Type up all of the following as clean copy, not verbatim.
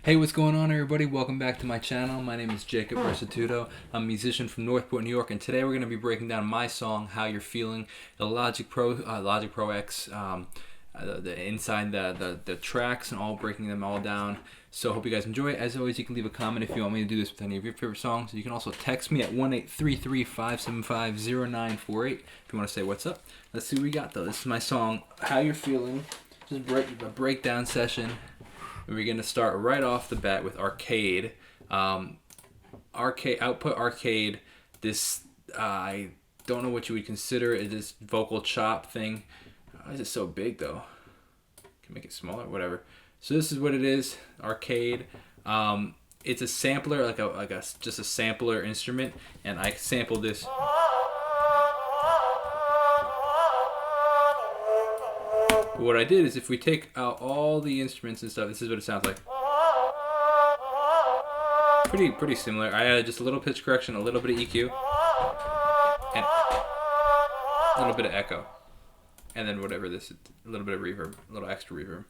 Hey, what's going on, everybody? Welcome back to my channel. My name is Jacob Restituto. I'm a musician from Northport, New York, and today we're going to be breaking down my song, How You're Feeling, the Logic Pro X, the inside the tracks, and all breaking them all down. So I hope you guys enjoy it. As always, you can leave a comment if you want me to do this with any of your favorite songs. You can also text me at 1-833-575-0948 if you want to say what's up. Let's see what we got, though. This is my song, How You're Feeling. Just a breakdown session. We're going to start right off the bat with arcade. Output arcade. This, I don't know what you would consider it, this vocal chop thing. Why is it so big though? Can make it smaller, whatever. So this is what it is, arcade. It's a sampler, just a sampler instrument, and I sampled this. But what I did is, if we take out all the instruments and stuff, this is what it sounds like. Pretty similar. I added just a little pitch correction, a little bit of EQ, and a little bit of echo, and then whatever this, a little bit of reverb, a little extra reverb.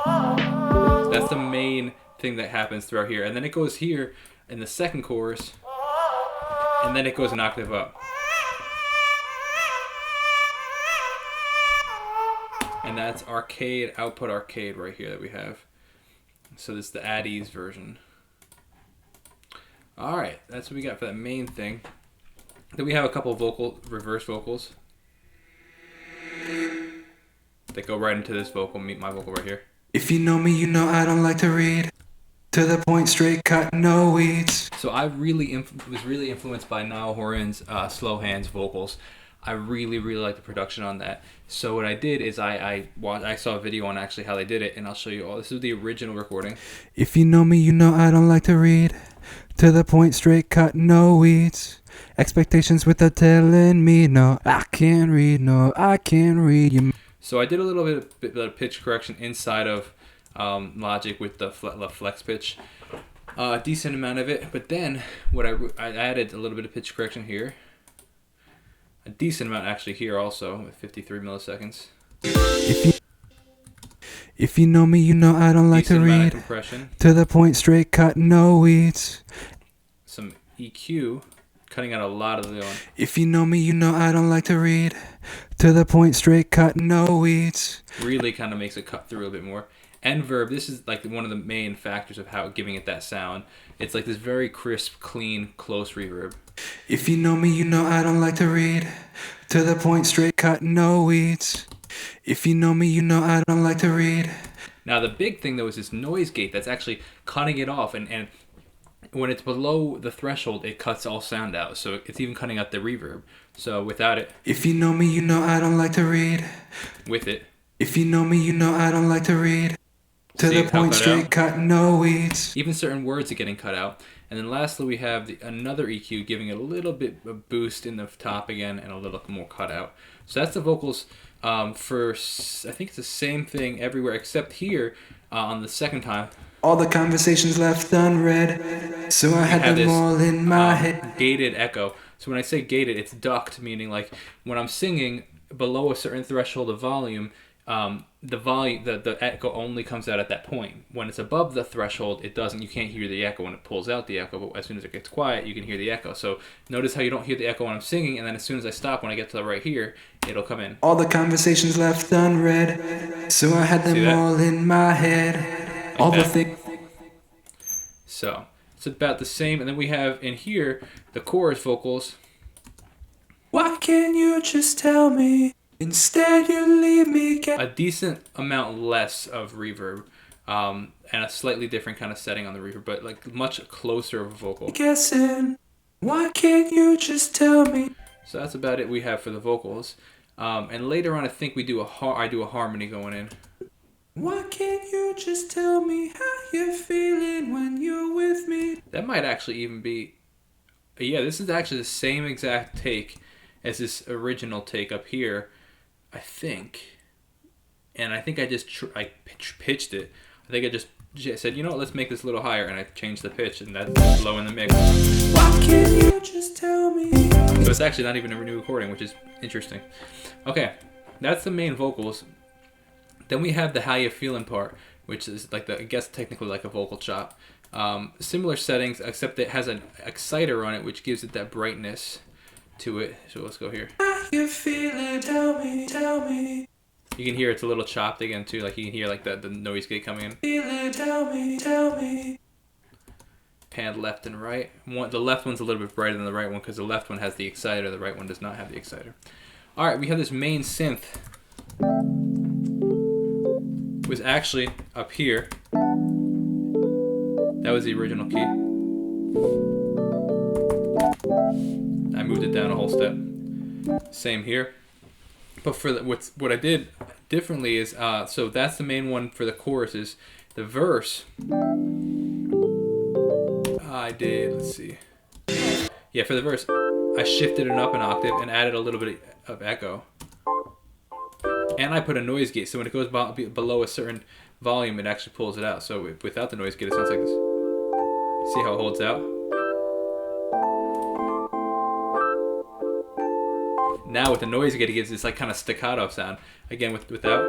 So that's the main thing that happens throughout here, and then it goes here in the second chorus, and then it goes an octave up. And that's arcade, output arcade right here that we have. So this is the at ease version. Alright, that's what we got for that main thing. Then we have a couple of reverse vocals that go right into this vocal, my vocal right here. If you know me, you know I don't like to read. To the point, straight cut, no weeds. So I was really influenced by Niall Horan's Slow Hands vocals. I really like the production on that. So what I did is I saw a video on actually how they did it, and I'll show you all. This is the original recording. If you know me, you know I don't like to read. To the point, straight cut, no weeds. Expectations without telling me, no, I can't read, no, I can't read you. So I did a little bit of pitch correction inside of Logic with the flex pitch. A decent amount of it, but then what I added a little bit of pitch correction here. A decent amount actually here also, with 53 milliseconds. If you know me, you know I don't like to read. To the point, straight cut, no weeds. Some EQ, cutting out a lot of the on. If you know me, you know I don't like to read. To the point, straight cut, no weeds. Really kind of makes it cut through a bit more. And verb, this is like one of the main factors of how giving it that sound. It's like this very crisp, clean, close reverb. If you know me, you know I don't like to read. To the point, straight cut, no weeds. If you know me, you know I don't like to read. Now the big thing though is this noise gate that's actually cutting it off, and when it's below the threshold, it cuts all sound out. So it's even cutting out the reverb. So without it. If you know me, you know I don't like to read. With it. If you know me, you know I don't like to read. To the point, straight cut, no weeds. Even certain words are getting cut out. And then lastly, we have another EQ giving it a little bit of boost in the top again and a little more cut out. So that's the vocals for, I think it's the same thing everywhere except here on the second time. All the conversations left unread, so I had them all in my head. Gated echo. So when I say gated, it's ducked, meaning like when I'm singing below a certain threshold of volume, the echo only comes out at that point. When it's above the threshold, it doesn't. You can't hear the echo when it pulls out the echo, but as soon as it gets quiet, you can hear the echo. So notice how you don't hear the echo when I'm singing, and then as soon as I stop, when I get to right here, it'll come in. All the conversations left unread, so I had them all in my head. All the things. So it's about the same, and then we have in here the chorus vocals. Why can't you just tell me? Instead you leave me a decent amount less of reverb, and a slightly different kind of setting on the reverb, but like much closer of a vocal. Guessing, why can't you just tell me? So that's about it we have for the vocals. And later on I think I do a harmony going in. Why can't you just tell me how you're feeling when you're with me? That might actually even be, yeah, this is actually the same exact take as this original take up here, I think. And I think I just pitched it. I think I just said, you know what, let's make this a little higher, and I changed the pitch, and that's low in the mix. Why can't you just tell me? So it's actually not even a new recording, which is interesting. Okay, that's the main vocals. Then we have the how you feeling part. which is like I guess technically like a vocal chop. Similar settings, except it has an exciter on it, which gives it that brightness to it. So let's go here. You feel it, tell me. You can hear it's a little chopped again too. Like you can hear like the noise gate coming in. Feel it, tell me. Pan left and right. The left one's a little bit brighter than the right one because the left one has the exciter. The right one does not have the exciter. All right, we have this main synth. It was actually up here. That was the original key. I moved it down a whole step. Same here. But for what I did differently is, so that's the main one for the choruses. The verse, I did, let's see. Yeah, for the verse, I shifted it up an octave and added a little bit of echo. And I put a noise gate, so when it goes below a certain volume, it actually pulls it out. So without the noise gate, it sounds like this. See how it holds out? Now with the noise gate, it gives this like kind of staccato sound. Again, without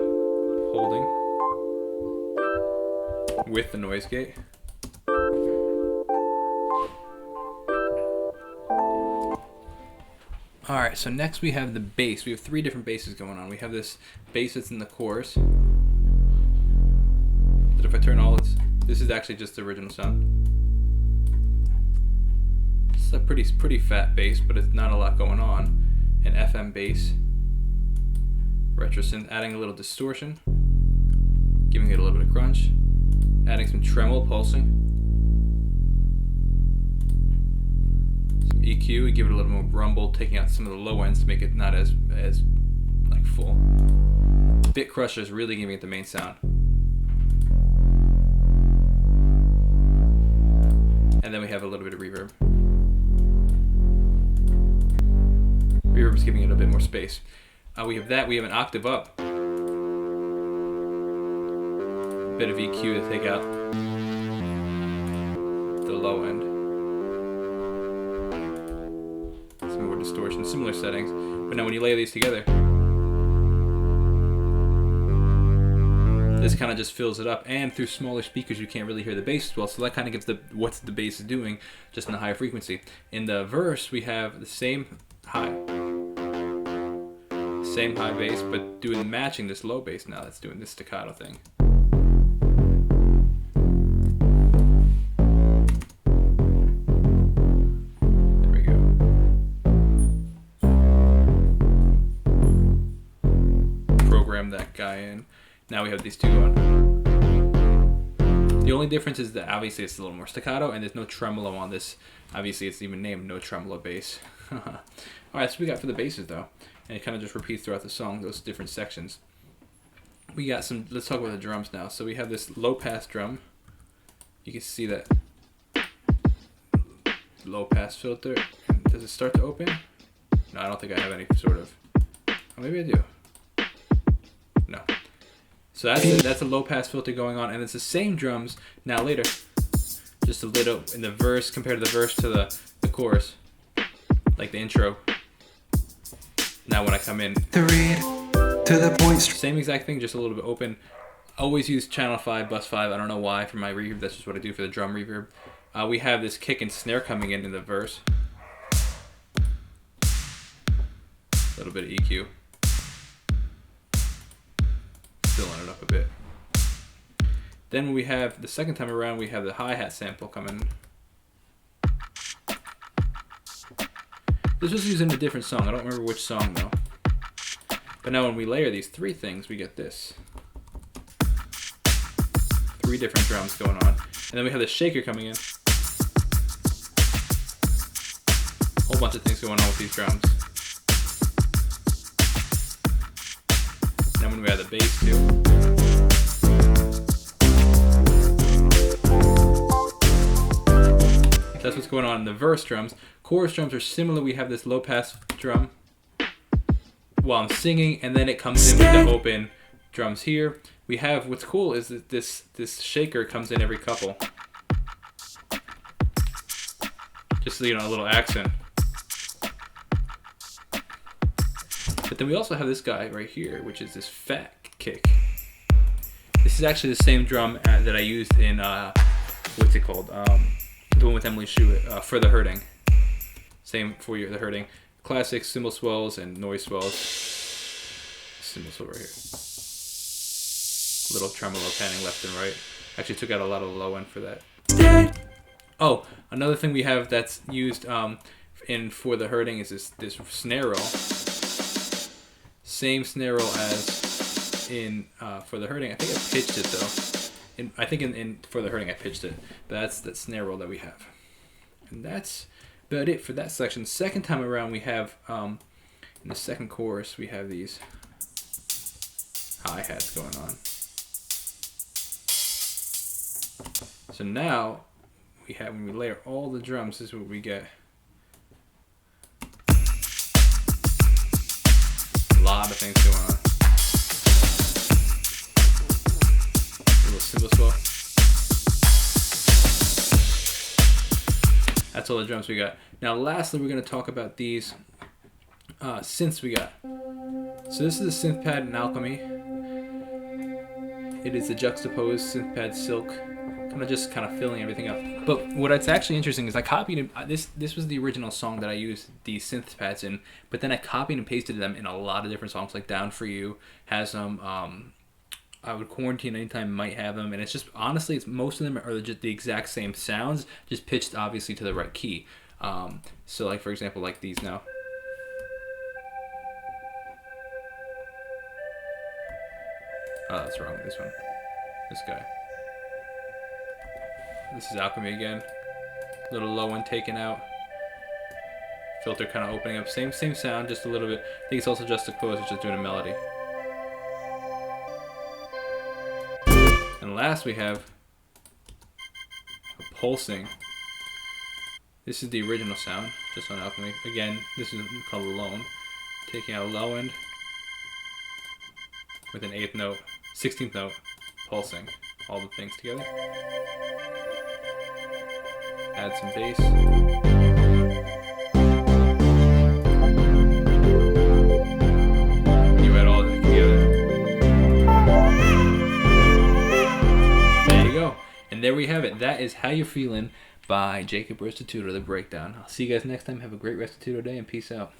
holding, with the noise gate. All right, so next we have the bass. We have 3 different basses going on. We have this bass that's in the chorus. But if I turn all this is actually just the original sound. It's a pretty fat bass, but it's not a lot going on. An FM bass, retro synth, adding a little distortion, giving it a little bit of crunch, adding some tremolo pulsing, some EQ, and give it a little more rumble, taking out some of the low ends to make it not as like full. Bit crusher is really giving it the main sound. And then we have a little bit of reverb. Reverb is giving it a bit more space. We have that. We have an octave up. A bit of EQ to take out the low end. Some more distortion, similar settings. But now when you layer these together, this kind of just fills it up. And through smaller speakers, you can't really hear the bass as well. So that kind of gives what's the bass doing, just in a higher frequency. In the verse, we have the same high bass, but matching this low bass now. That's doing this staccato thing. There we go. Program that guy in. Now we have these 2 going. The only difference is that obviously it's a little more staccato and there's no tremolo on this. Obviously it's even named no tremolo bass. Alright, so we got for the basses though. And it kind of just repeats throughout the song, those different sections. We got some, let's talk about the drums now. So we have this low pass drum. You can see that low pass filter. Does it start to open? No, I don't think I have any sort of, oh, maybe I do. No. So that's a low pass filter going on, and it's the same drums now later. Just a little in the verse compared to the verse to the chorus. Like the intro. Now when I come in, to read to the point. Same exact thing, just a little bit open. Always use channel 5, bus 5. I don't know why for my reverb. That's just what I do for the drum reverb. We have this kick and snare coming in the verse. A little bit of EQ. Filling it up a bit. Then when we have the second time around, we have the hi-hat sample coming. This was used in a different song. I don't remember which song though. But now when we layer these 3 things, we get this. 3 different drums going on. And then we have the shaker coming in. Whole bunch of things going on with these drums. And then when we have the bass too. That's what's going on in the verse drums. Chorus drums are similar. We have this low pass drum while I'm singing, and then it comes in with the open drums here. We have, what's cool is that this shaker comes in every couple. Just so you know, a little accent. But then we also have this guy right here, which is this fat kick. This is actually the same drum that I used in what's it called? The one with Emily Shu, For the Hurting. Same for the Hurting. Classic cymbal swells and noise swells. Cymbal swell right here. Little tremolo panning left and right. Actually took out a lot of the low end for that. Oh, another thing we have that's used in For the Hurting is this snare roll. Same snare roll as in For the Hurting. I think I pitched it though. I think in For the Hurting I pitched it. But that's the snare roll that we have. And that's about it for that section. Second time around we have, in the second chorus, we have these hi-hats going on. So now, when we layer all the drums, this is what we get. A lot of things going on. A little cymbal swell. That's all the drums we got. Now lastly, we're going to talk about these synths we got. So this is the synth pad in Alchemy. It is the juxtaposed synth pad Silk. Kind of filling everything up. But what's actually interesting is I copied this was the original song that I used these synth pads in, but then I copied and pasted them in a lot of different songs, like Down For You has them. I Would Quarantine Anytime might have them, and it's just honestly, most of them are just the exact same sounds, just pitched obviously to the right key. So like for example, like these now. Oh, that's wrong. This one, this guy. This is Alchemy again. Little low one taken out. Filter kind of opening up. Same sound, just a little bit. I think it's also juxtaposed, which is doing a melody. And last we have a pulsing. This is the original sound, just on Alchemy. Again, this is called Alone. Taking out a low end with an 8th note, 16th note, pulsing. All the things together. Add some bass. You add all of it together. There you go. And there we have it. That is How You Feelin' by Jacob Restituto, the breakdown. I'll see you guys next time. Have a great Restituto day and peace out.